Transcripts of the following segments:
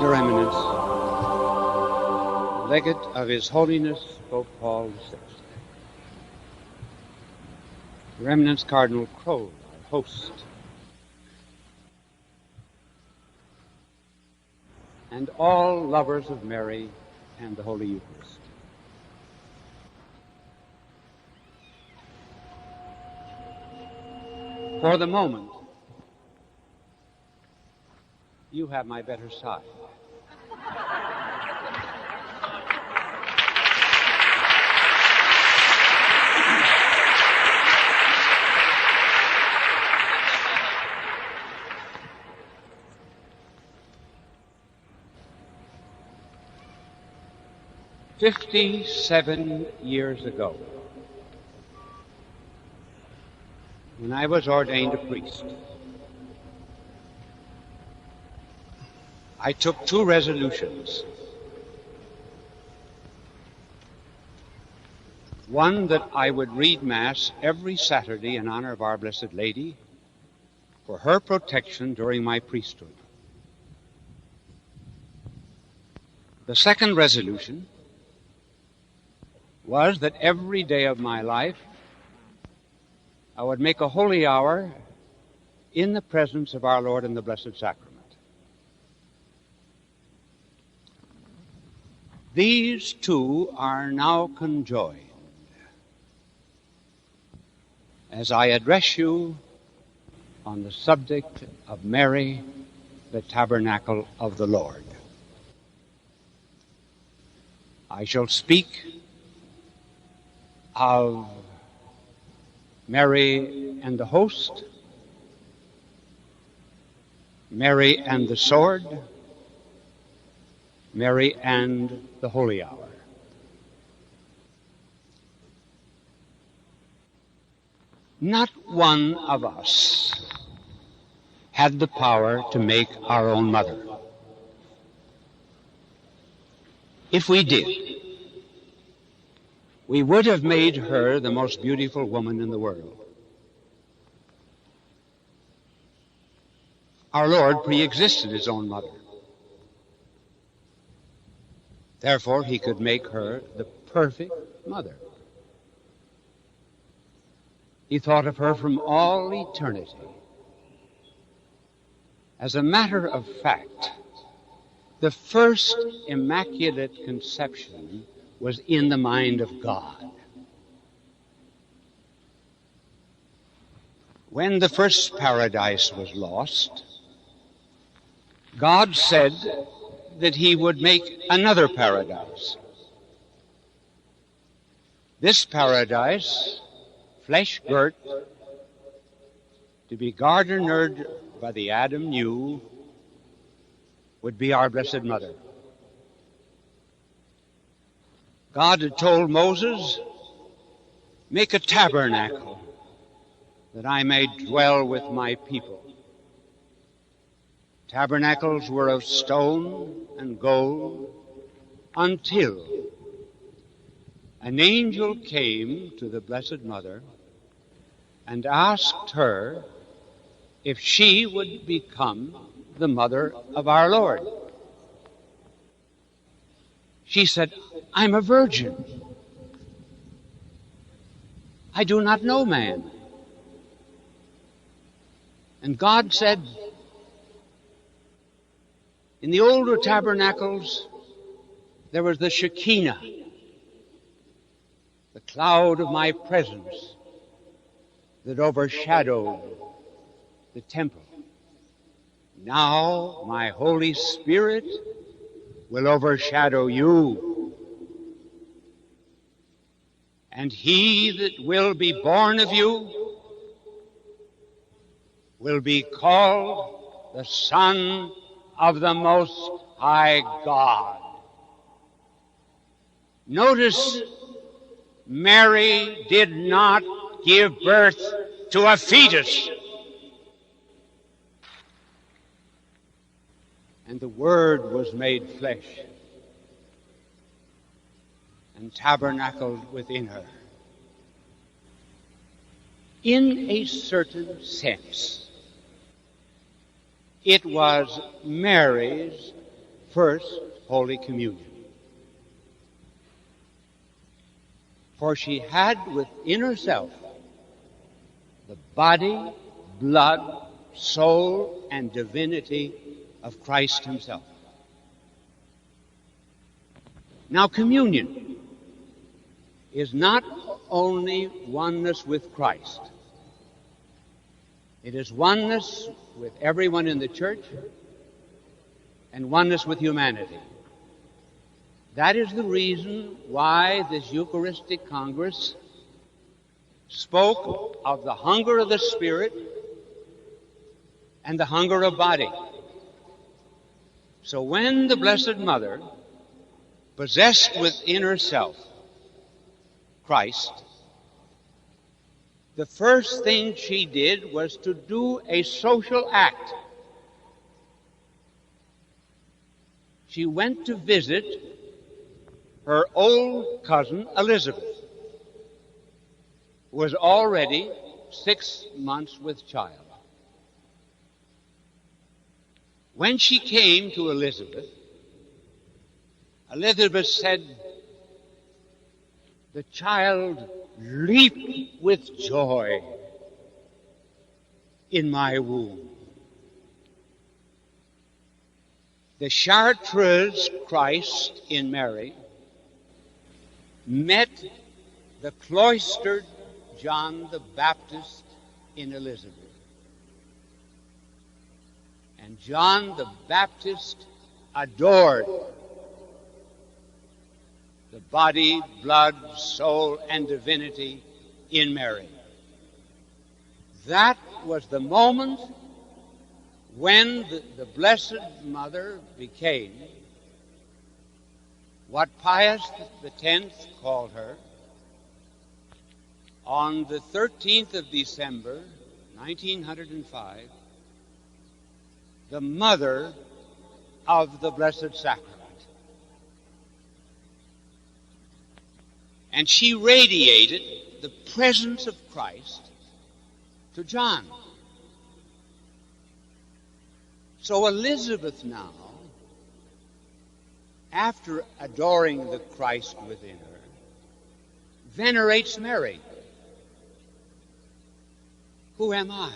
Your Eminence, Legate of His Holiness Pope Paul VI, Your Eminence Cardinal Crowell, our host, and all lovers of Mary and the Holy Eucharist. For the moment, you have my better side. "57 years ago, when I was ordained a priest, I took two resolutions. One, that I would read Mass every Saturday in honor of our Blessed Lady for her protection during my priesthood. The second resolution was that every day of my life I would make a holy hour in the presence of our Lord in the Blessed Sacrament. These two are now conjoined as I address you on the subject of Mary, the tabernacle of the Lord. I shall speak of Mary and the host, Mary and the sword, Mary and the holy hour. Not one of us had the power to make our own mother. If we did, we would have made her the most beautiful woman in the world. Our Lord pre-existed his own mother. Therefore, he could make her the perfect mother. He thought of her from all eternity. As a matter of fact, the first Immaculate Conception was in the mind of God. When the first paradise was lost, God said that he would make another paradise. This paradise, flesh-girt, to be garnered by the Adam new, would be our Blessed Mother. God had told Moses, "Make a tabernacle that I may dwell with my people." Tabernacles were of stone and gold until an angel came to the Blessed Mother and asked her if she would become the mother of our Lord. She said, "I'm a virgin. I do not know man." And God said, in the older tabernacles, there was the Shekinah, the cloud of my presence that overshadowed the temple. Now my Holy Spirit will overshadow you. And he that will be born of you will be called the Son of the Most High God. Notice, Mary did not give birth to a fetus. And the Word was made flesh and tabernacled within her. In a certain sense, it was Mary's First, Holy Communion. For she had within herself the body, blood, soul, and divinity of Christ himself. Now, communion is not only oneness with Christ. It is oneness with everyone in the church and oneness with humanity. That is the reason why this Eucharistic Congress spoke of the hunger of the Spirit and the hunger of body. So when the Blessed Mother possessed within herself Christ, the first thing she did was to do a social act. She went to visit her old cousin Elizabeth, who was already 6 months with child. When she came to Elizabeth, Elizabeth said, "The child leaped with joy in my womb." The Chartreuse Christ in Mary met the cloistered John the Baptist in Elizabeth. And John the Baptist adored the body, blood, soul, and divinity in Mary. That was the moment when the Blessed Mother became what Pius X called her on the 13th of December, 1905, the Mother of the Blessed Sacrament. And she radiated the presence of Christ to John. So Elizabeth now, after adoring the Christ within her, venerates Mary. Who am I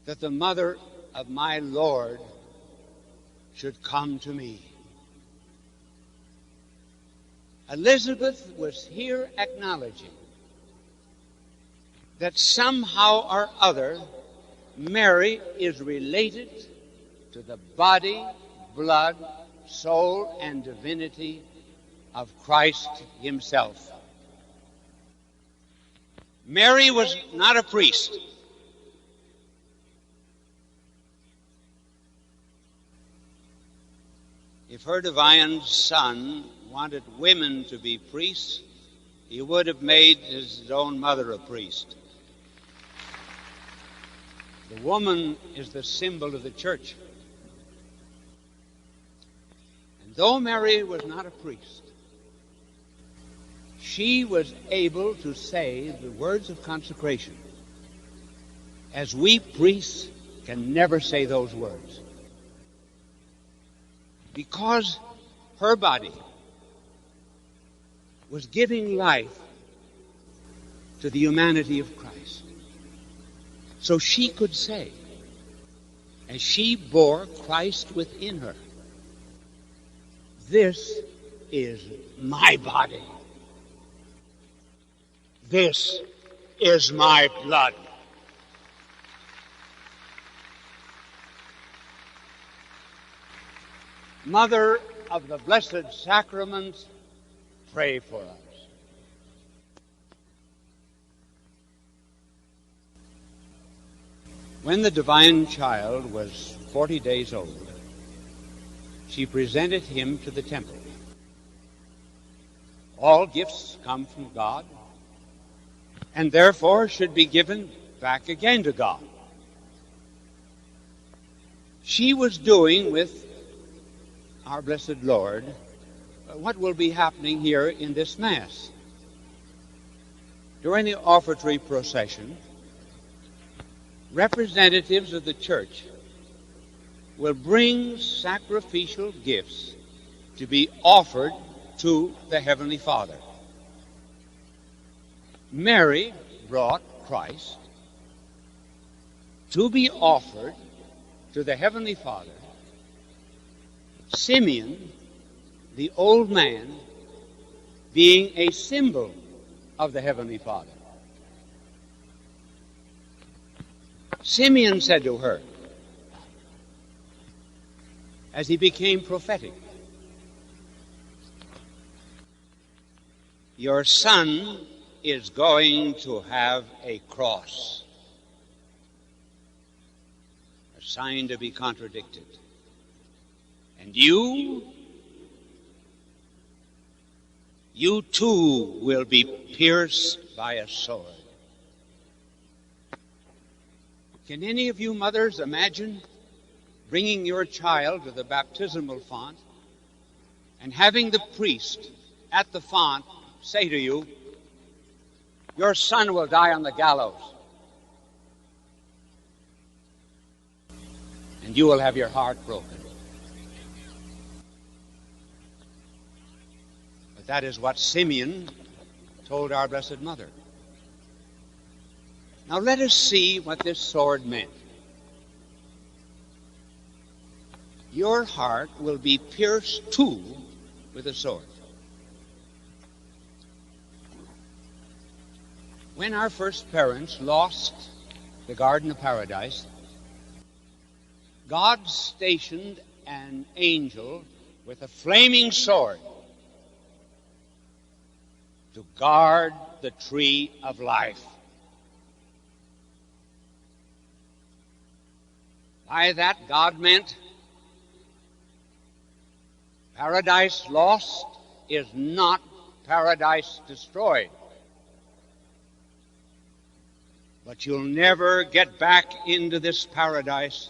that the mother of my Lord should come to me? Elizabeth was here acknowledging that somehow or other Mary is related to the body, blood, soul, and divinity of Christ himself. Mary was not a priest. If her divine Son wanted women to be priests, he would have made his own mother a priest. The woman is the symbol of the church. And though Mary was not a priest, she was able to say the words of consecration, as we priests can never say those words. Because her body was giving life to the humanity of Christ. So she could say, as she bore Christ within her, "This is my body. This is my blood." Mother of the Blessed Sacraments, pray for us. When the divine child was 40 days old, she presented him to the temple. All gifts come from God, and therefore should be given back again to God. She was doing with our blessed Lord what will be happening here in this Mass. During the offertory procession, representatives of the church will bring sacrificial gifts to be offered to the Heavenly Father. Mary brought Christ to be offered to the Heavenly Father. Simeon, the old man, being a symbol of the Heavenly Father. Simeon said to her, as he became prophetic, "Your son is going to have a cross," a sign to be contradicted. "And you too will be pierced by a sword." Can any of you mothers imagine bringing your child to the baptismal font and having the priest at the font say to you, "Your son will die on the gallows, and you will have your heart broken"? But that is what Simeon told our Blessed Mother. Now let us see what this sword meant. Your heart will be pierced too with a sword. When our first parents lost the Garden of Paradise, God stationed an angel with a flaming sword to guard the tree of life. By that, God meant paradise lost is not paradise destroyed. But you'll never get back into this paradise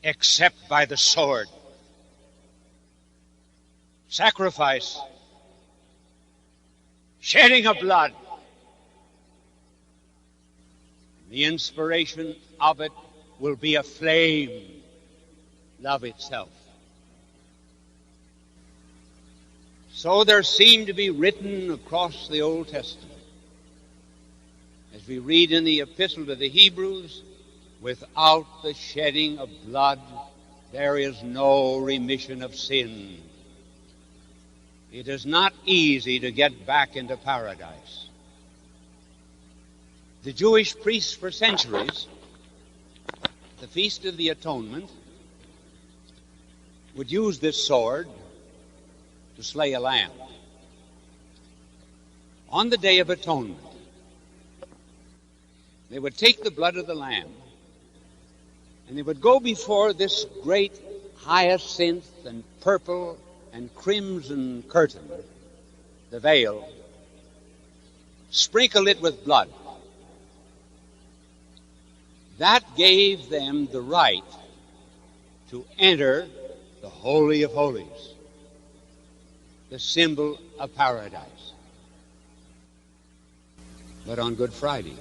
except by the sword. Sacrifice, shedding of blood. The inspiration of it will be a flame, love itself. So there seemed to be written across the Old Testament, as we read in the Epistle to the Hebrews, without the shedding of blood, there is no remission of sin. It is not easy to get back into paradise. The Jewish priests for centuries, the Feast of the Atonement, would use this sword to slay a lamb. On the Day of Atonement, they would take the blood of the lamb and they would go before this great hyacinth and purple and crimson curtain, the veil, sprinkle it with blood. That gave them the right to enter the Holy of Holies, the symbol of paradise. But on Good Friday,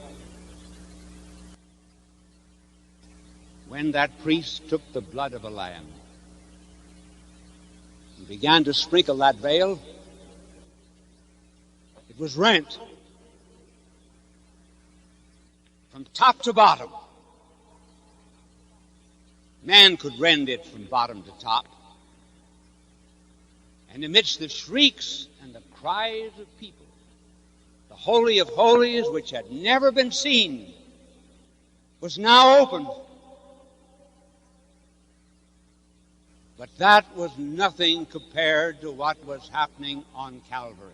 when that priest took the blood of a lamb and began to sprinkle that veil, it was rent from top to bottom. Man could rend it from bottom to top. And amidst the shrieks and the cries of people, the Holy of Holies, which had never been seen, was now opened. But that was nothing compared to what was happening on Calvary.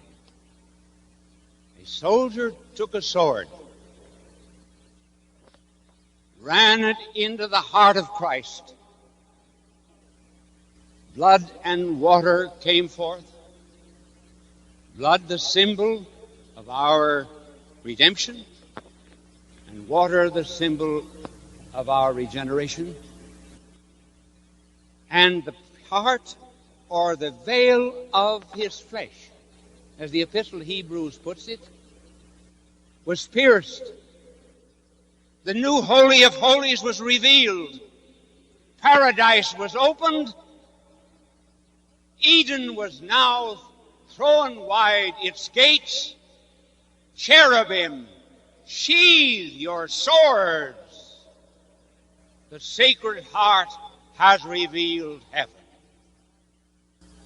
A soldier took a sword, ran it into the heart of Christ. Blood and water came forth. Blood, the symbol of our redemption, and water, the symbol of our regeneration. And the part, or the veil of his flesh, as the Epistle to Hebrews puts it, was pierced. The new Holy of Holies was revealed. Paradise was opened. Eden was now thrown wide its gates. Cherubim, sheathe your swords. The Sacred Heart has revealed heaven.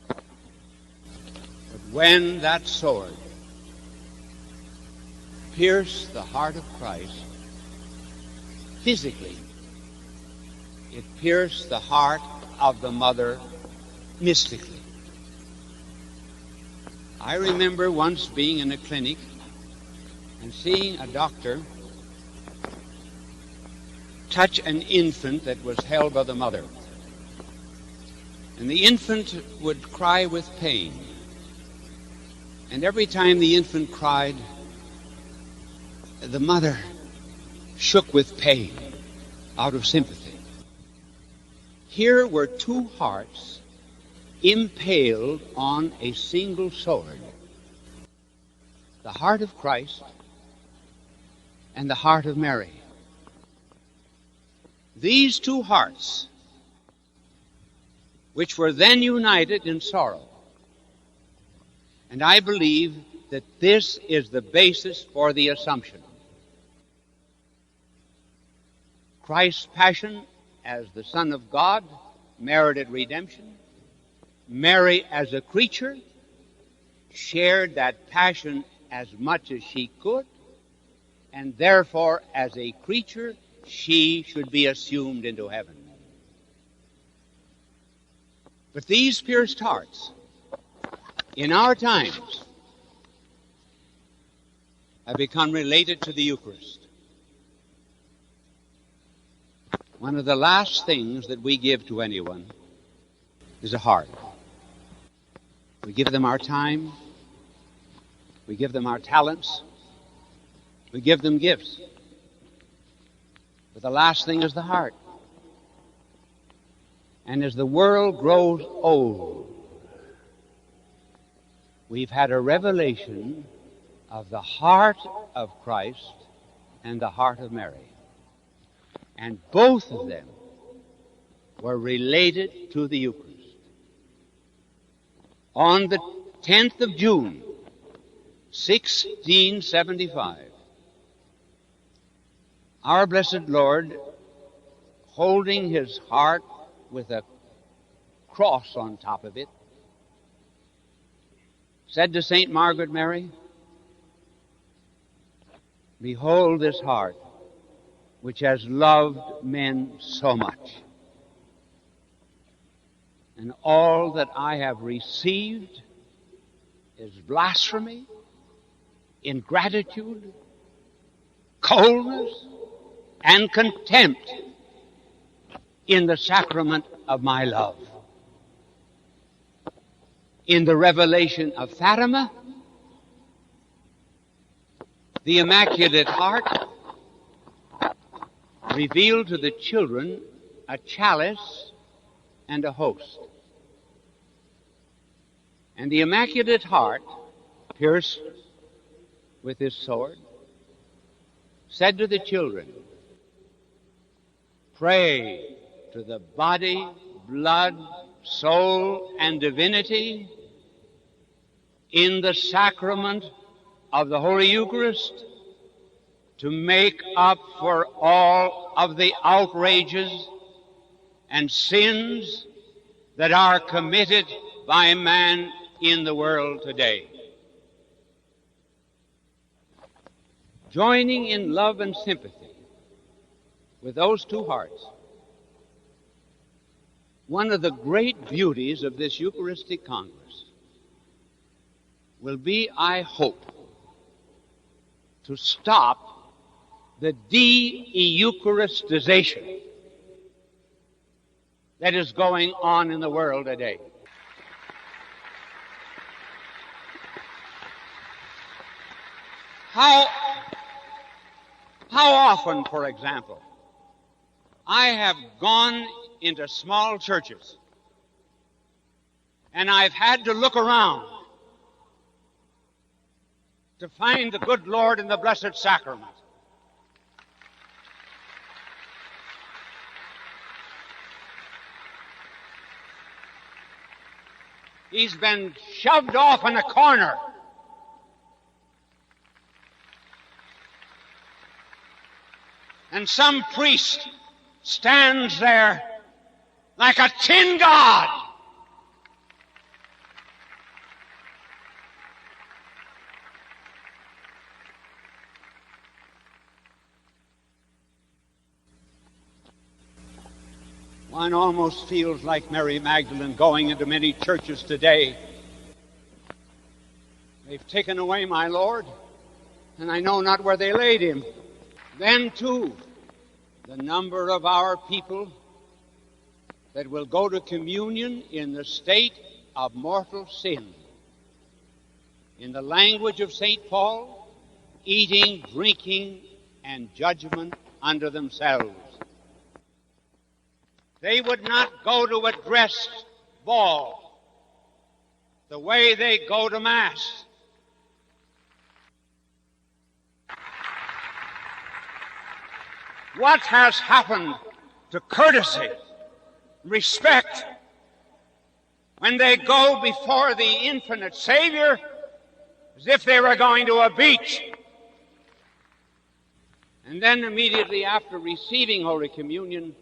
But when that sword pierced the heart of Christ, physically, it pierced the heart of the mother mystically. I remember once being in a clinic and seeing a doctor touch an infant that was held by the mother. And the infant would cry with pain. And every time the infant cried, the mother shook with pain out of sympathy. Here were two hearts impaled on a single sword. The heart of Christ and the heart of Mary. These two hearts, which were then united in sorrow. And I believe that this is the basis for the Assumption. Christ's passion as the Son of God merited redemption. Mary, as a creature, shared that passion as much as she could, and therefore, as a creature, she should be assumed into heaven. But these pierced hearts, in our times, have become related to the Eucharist. One of the last things that we give to anyone is a heart. We give them our time. We give them our talents. We give them gifts. But the last thing is the heart. And as the world grows old, we've had a revelation of the heart of Christ and the heart of Mary. And both of them were related to the Eucharist. On the 10th of June, 1675, our blessed Lord, holding his heart with a cross on top of it, said to St. Margaret Mary, "Behold this heart, which has loved men so much. And all that I have received is blasphemy, ingratitude, coldness, and contempt in the sacrament of my love." In the revelation of Fatima, the Immaculate Heart revealed to the children a chalice and a host. And the Immaculate Heart, pierced with his sword, said to the children, "Pray to the body, blood, soul, and divinity in the sacrament of the Holy Eucharist to make up for all of the outrages and sins that are committed by man in the world today." Joining in love and sympathy with those two hearts, one of the great beauties of this Eucharistic Congress will be, I hope, to stop the de-Eucharistization that is going on in the world today. How often, for example, I have gone into small churches and I've had to look around to find the good Lord in the Blessed Sacrament. He's been shoved off in a corner. And some priest stands there like a tin god. One almost feels like Mary Magdalene going into many churches today. They've taken away my Lord, and I know not where they laid him. Then, too, the number of our people that will go to communion in the state of mortal sin. In the language of St. Paul, eating, drinking, and judgment unto themselves. They would not go to a dress ball the way they go to Mass. What has happened to courtesy, respect, when they go before the infinite Savior as if they were going to a beach? And then immediately after receiving Holy Communion,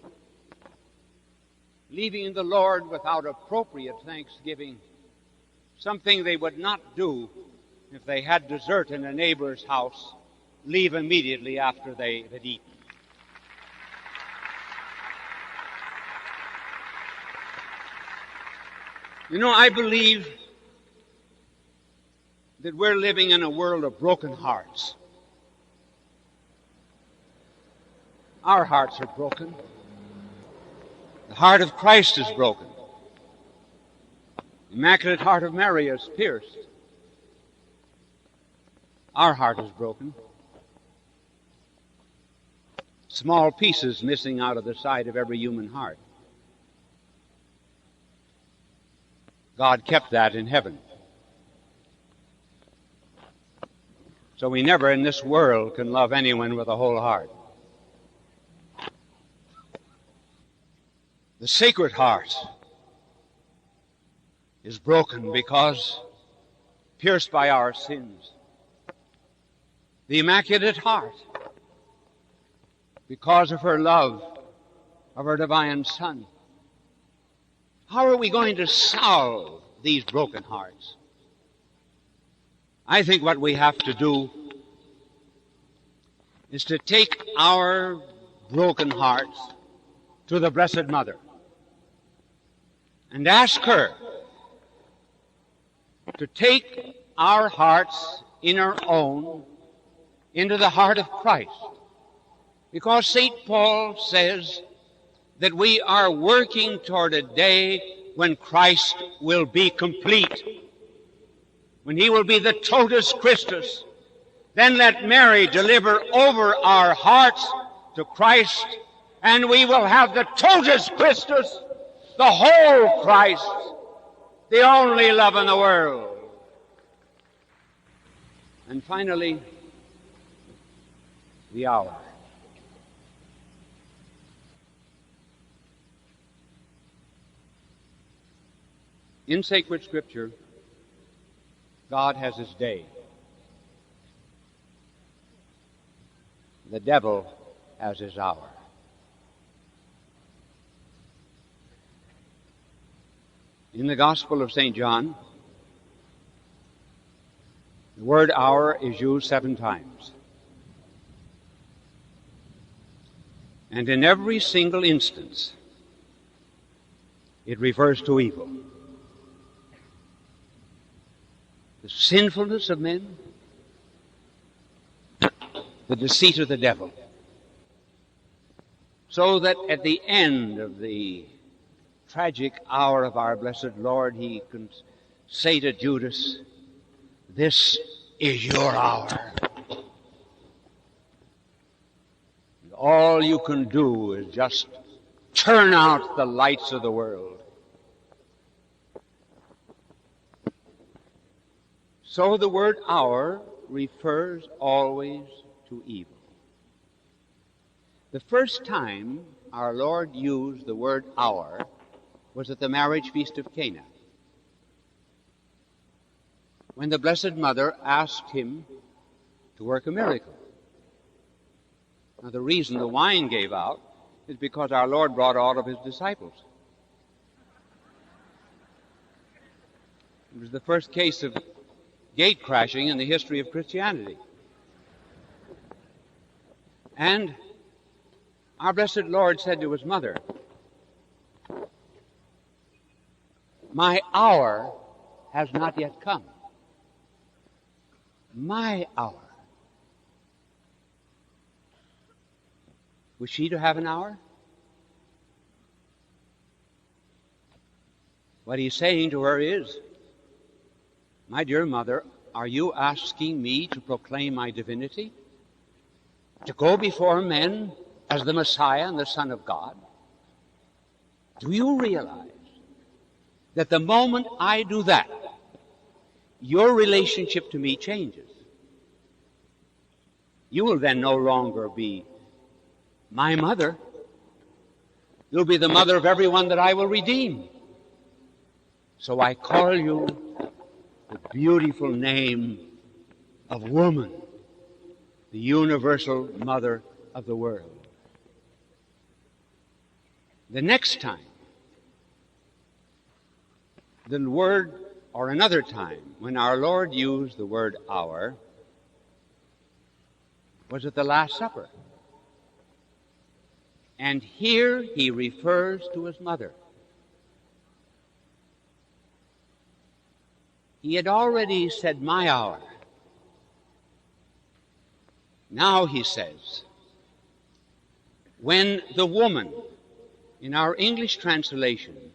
leaving the Lord without appropriate thanksgiving, something they would not do if they had dessert in a neighbor's house, leave immediately after they had eaten. You know, I believe that we're living in a world of broken hearts. Our hearts are broken. The heart of Christ is broken. The Immaculate Heart of Mary is pierced. Our heart is broken. Small pieces missing out of the side of every human heart. God kept that in heaven. So we never in this world can love anyone with a whole heart. The Sacred Heart is broken because pierced by our sins. The Immaculate Heart, because of her love of her divine Son. How are we going to solve these broken hearts? I think what we have to do is to take our broken hearts to the Blessed Mother and ask her to take our hearts in her own into the heart of Christ. Because St. Paul says that we are working toward a day when Christ will be complete, when he will be the totus Christus. Then let Mary deliver over our hearts to Christ, and we will have the totus Christus, the whole Christ, the only love in the world. And finally, the hour. In sacred Scripture, God has his day. The devil has his hour. In the Gospel of St. John, the word hour is used 7 times. And in every single instance, it refers to evil. The sinfulness of men, the deceit of the devil. So that at the end of the tragic hour of our blessed Lord, he can say to Judas, "This is your hour." And all you can do is just turn out the lights of the world. So the word hour refers always to evil. The first time our Lord used the word hour was at the marriage feast of Cana. when the Blessed Mother asked him to work a miracle. Now, the reason the wine gave out is because our Lord brought all of his disciples. It was the first case of gate crashing in the history of Christianity. And our blessed Lord said to his mother, "My hour has not yet come." My hour. Was she to have an hour? What he's saying to her is, "My dear mother, are you asking me to proclaim my divinity? To go before men as the Messiah and the Son of God? Do you realize that the moment I do that, your relationship to me changes? You will then no longer be my mother. You'll be the mother of everyone that I will redeem. So I call you the beautiful name of woman, the universal mother of the world." The next time, the word, or another time, when our Lord used the word hour, was at the Last Supper. And here he refers to his mother. He had already said, "My hour." Now he says, when the woman, in our English translation,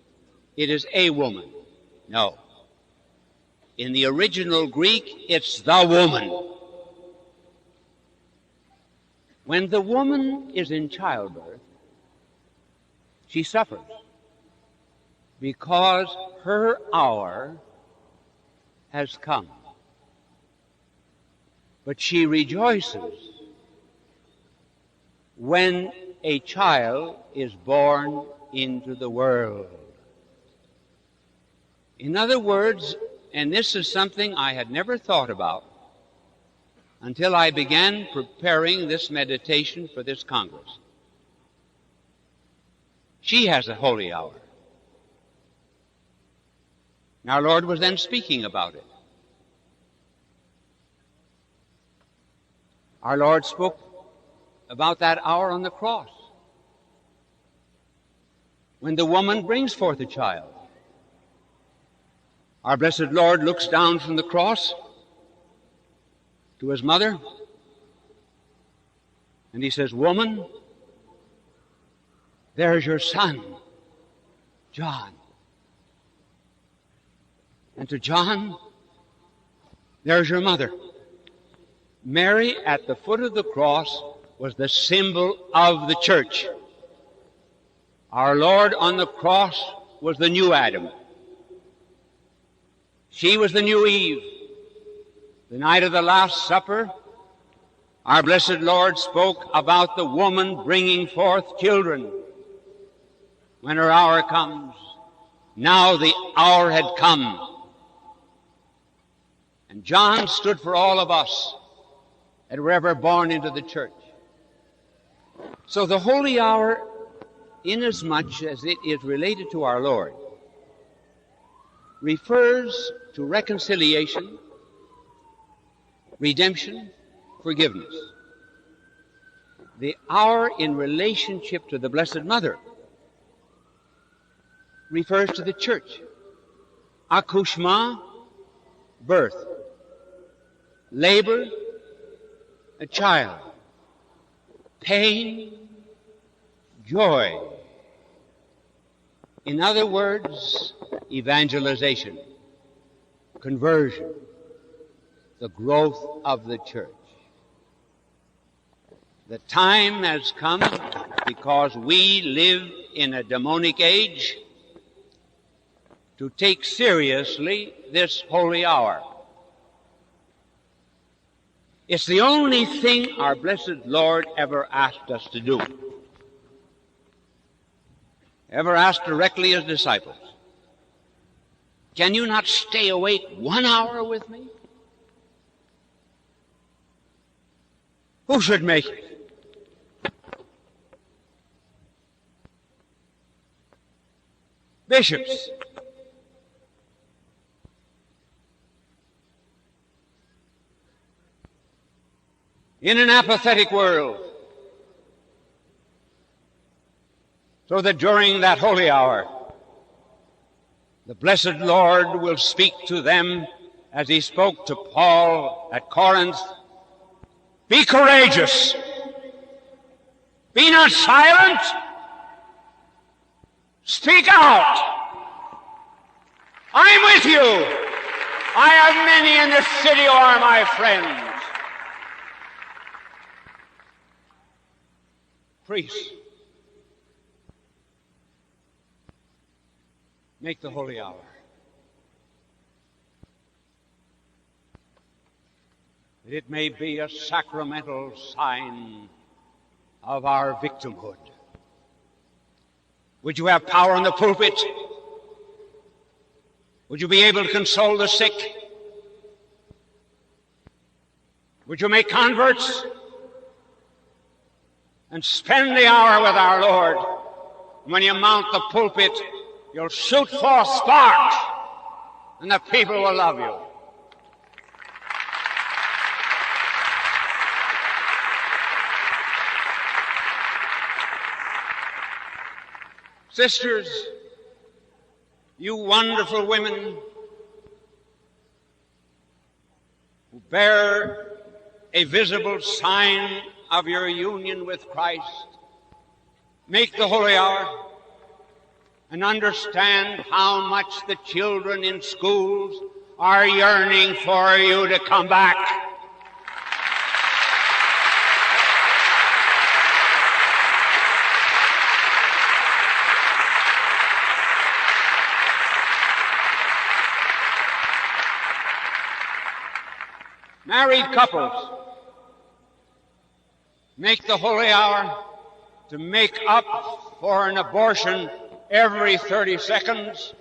it is a woman. No. In the original Greek, it's the woman. When the woman is in childbirth, she suffers because her hour has come. But she rejoices when a child is born into the world. In other words, and this is something I had never thought about until I began preparing this meditation for this Congress. She has a holy hour. And our Lord was then speaking about it. Our Lord spoke about that hour on the cross, when the woman brings forth a child. Our blessed Lord looks down from the cross to his mother, and he says, "Woman, there's your son, John." And to John, "There's your mother." Mary, at the foot of the cross, was the symbol of the church. Our Lord on the cross was the new Adam. She was the new Eve. The night of the Last Supper, our blessed Lord spoke about the woman bringing forth children. When her hour comes, now the hour had come. And John stood for all of us that were ever born into the church. So the holy hour, inasmuch as it is related to our Lord, refers to reconciliation, redemption, forgiveness. The hour in relationship to the Blessed Mother refers to the church. Accouchement, birth. Labor, a child. Pain, joy. In other words, evangelization, conversion, the growth of the church. The time has come, because we live in a demonic age, to take seriously this holy hour. It's the only thing our blessed Lord ever asked us to do. Ever asked directly his disciples. Can you not stay awake 1 hour with me? Who should make it? Bishops. In an apathetic world, so that during that holy hour, the blessed Lord will speak to them as he spoke to Paul at Corinth. Be courageous. Be not silent. Speak out. I'm with you. I have many in this city who are my friends. Priests, make the holy hour. That it may be a sacramental sign of our victimhood. Would you have power in the pulpit? Would you be able to console the sick? Would you make converts? And spend the hour with our Lord. When you mount the pulpit, you'll shoot forth sparks, and the people will love you. Sisters, you wonderful women who bear a visible sign of your union with Christ, make the holy hour and understand how much the children in schools are yearning for you to come back. Married couples, make the holy hour to make up for an abortion every 30 seconds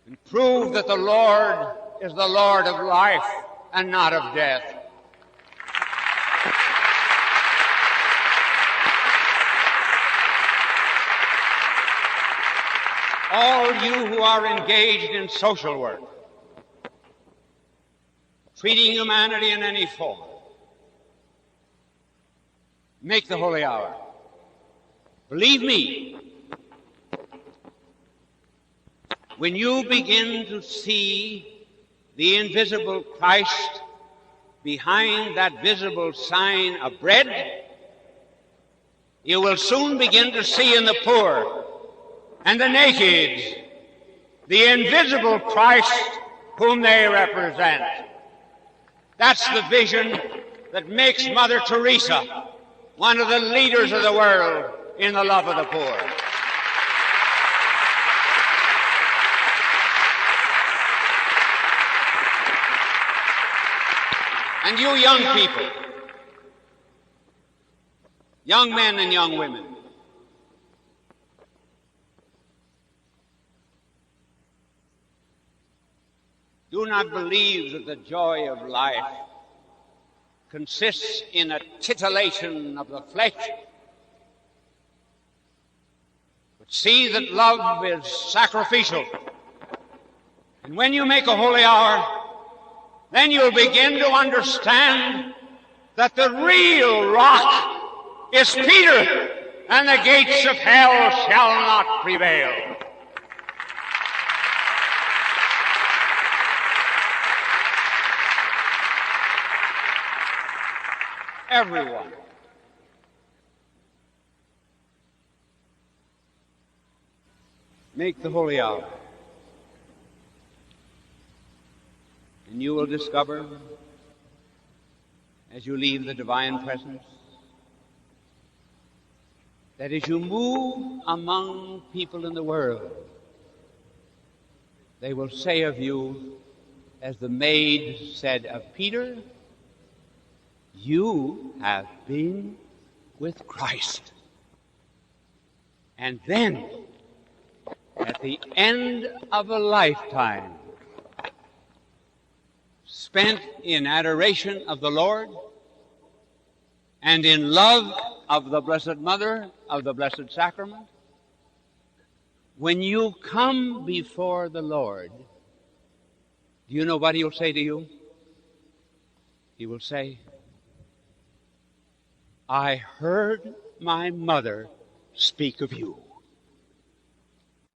and prove that the Lord is the Lord of life and not of death. All you who are engaged in social work, treating humanity in any form, make the holy hour. Believe me, when you begin to see the invisible Christ behind that visible sign of bread, you will soon begin to see in the poor and the naked the invisible Christ whom they represent. That's the vision that makes Mother Teresa one of the leaders of the world in the love of the poor. And you young people, young men and young women, do not believe that the joy of life consists in a titillation of the flesh, but see that love is sacrificial. And when you make a holy hour, then you'll begin to understand that the real rock is Peter, and the gates of hell shall not prevail. Everyone make the holy hour, and you will discover, as you leave the divine presence, that as you move among people in the world, they will say of you, as the maid said of Peter, you have been with Christ. And then, at the end of a lifetime spent in adoration of the Lord and in love of the Blessed Mother of the Blessed Sacrament, when you come before the Lord, do you know what He'll say to you? He will say, I heard my mother speak of you.